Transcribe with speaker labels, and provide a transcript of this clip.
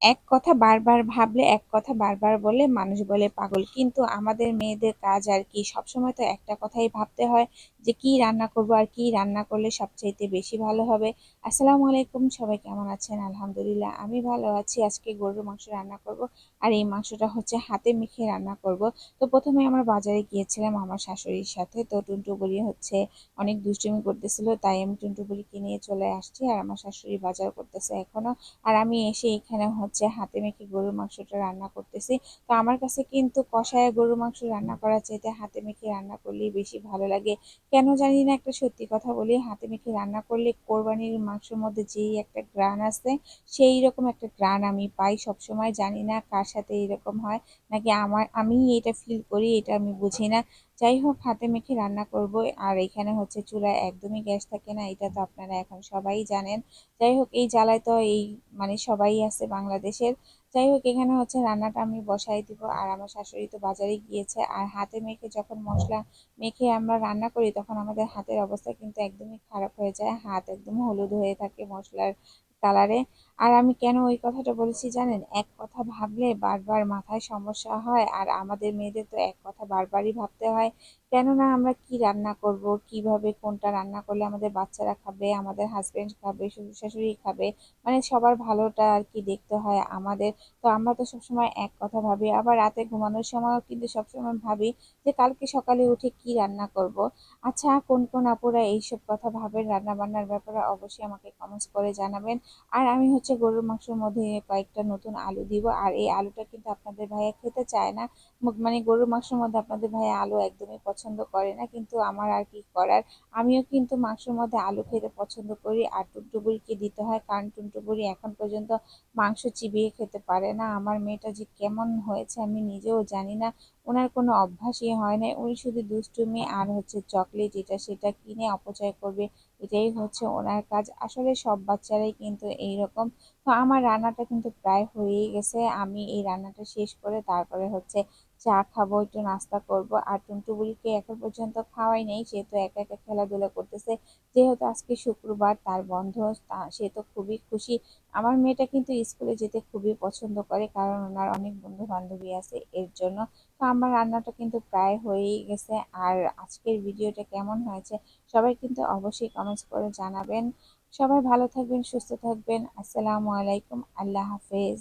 Speaker 1: এক কথা বারবার ভাবলে, এক কথা বারবার বললে মানুষ বলে পাগল। কিন্তু আমাদের মেয়েদের কাজ আর কি, সবসময় তো একটা কথাই ভাবতে হয় যে কি রান্না করব আর কি রান্না করলে সবচাইতে বেশি ভালো হবে। আসসালামু আলাইকুম, সবাই কেমন আছেন? আলহামদুলিল্লাহ আমি ভালো আছি। আজকে গরুর মাংস রান্না করব, আর এই মাংসটা হচ্ছে হাতে মেখে রান্না করব। তো প্রথমে আমরা বাজারে গিয়েছিলাম আমার শাশুড়ির সাথে। তো টুনটু বলি হচ্ছে অনেক দুষ্টুমি করতেছিল, তাই আমি টুনটু বলিকে নিয়ে চলে আসছি, আর আমার শাশুড়ি বাজার করতেছে এখনো। আর আমি এসে এখানে হচ্ছে হাতে মেখে গরুর মাংসটা রান্না করতেছি। তো আমার কাছে কিন্তু কষায় গরুর মাংস রান্না করার চাইতে হাতে মেখে রান্না করলেই বেশি ভালো লাগে। কেন জানি না, একটা সত্যি কথা বলি, হাতে মেখে রান্না করলে কোরবানির মাংসের মধ্যে যেই একটা ঘ্রাণ আছে, সেই রকম একটা ঘ্রাণ আমি পাই সবসময়। জানি না কার সাথে এরকম হয়, নাকি আমি এটা ফিল করি, এটা আমি বুঝি না। যাই হোক, হাতে মেখে রান্না করব। আর এখানে হচ্ছে চুলায় একদমই গ্যাস থাকে না, এটা তো আপনারা এখন সবাই জানেন। যাই হোক, এই জ্বালায় তো এই মানে সবাই আছে বাংলাদেশের। যাই হোক, এখানে হচ্ছে রান্নাটা আমি বসাই দিব, আর আমার শাশুড়ি তো বাজারে গিয়েছে। আর হাতে মেখে যখন মশলা মেখে আমরা রান্না করি, তখন আমাদের হাতের অবস্থা কিন্তু একদমই খারাপ হয়ে যায়, হাত একদম হলুদ হয়ে থাকে মশলার কালারে। আর আমি কেন ওই কথাটা বলেছি জানেন? এক কথা ভাবলে বারবার মাথায় সমস্যা হয়, আর আমাদের মেয়েদের তো এক কথা বারবারই ভাবতে হয়। কেননা আমরা কি রান্না করব, কিভাবে কোনটা রান্না করলে আমাদের বাচ্চারা খাবে, আমাদের হাজবেন্ড খাবে, শ্বশুর শাশুড়ি খাবে, মানে সবার ভালোটা আর কি দেখতে হয় আমাদের। তো আমরা তো সবসময় এক কথা ভাবি, আবার রাতে ঘুমানোর সময়ও কিন্তু সবসময় ভাবি যে কালকে সকালে উঠে কি রান্না করব। আচ্ছা, কোন কোন আপুরা এইসব কথা ভাবেন রান্না বান্নার ব্যাপারে, অবশ্যই আমাকে কমেন্টস করে জানাবেন। আর আমি হচ্ছে গরুর মাংসের মধ্যে কয়েকটা নতুন আলু দিব, আর এই আলুটা কিন্তু আপনাদের ভাইয়া খেতে চায় না। মানে গরুর মাংসের মধ্যে আপনাদের ভাইয়া আলু একদমই পছন্দ করে না, কিন্তু আমার আর কি করার। আমিও কিন্তু মাংসের মধ্যে আলু খেতে পছন্দ করি, আর টুনটুবুরিকে দিতে হয়, কারণ টুনটুবুরি এখন পর্যন্ত মাংস চিবিয়ে খেতে পারে না। আমার মেয়েটা যে কেমন হয়েছে আমি নিজেও জানি না। ওনার কোনো অভ্যাসই হয় না, উনি শুধু দুষ্টুমি আর হচ্ছে চকলেট এটা সেটা কিনে অপচয় করবে, এটাই হচ্ছে ওনার কাজ। আসলে সব বাচ্চারাই কিন্তু এইরকম। তো আমার রান্নাটা কিন্তু প্রায় হয়েই গেছে, আমি এই রান্নাটা শেষ করে তারপরে হচ্ছে চা খাবো, একটু নাস্তা করব। আর টুনটুবুলিকে এখন পর্যন্ত খাওয়াই নাই, সে তো একা একা খেলাধুলা করতেছে। যেহেতু আজকে শুক্রবার, তার বন্ধ, সে তো খুবই খুশি। আমার মেয়েটা কিন্তু স্কুলে যেতে খুবই পছন্দ করে, কারণ ওনার অনেক বন্ধু বান্ধবী আছে এর জন্য। তো আমার রান্নাটা কিন্তু প্রায় হয়েই গেছে। আর আজকের ভিডিওটা কেমন হয়েছে সবাই কিন্তু অবশ্যই কমেন্টস করে জানাবেন। সবাই ভালো থাকবেন, সুস্থ থাকবেন। আসসালামু আলাইকুম, আল্লাহ হাফেজ।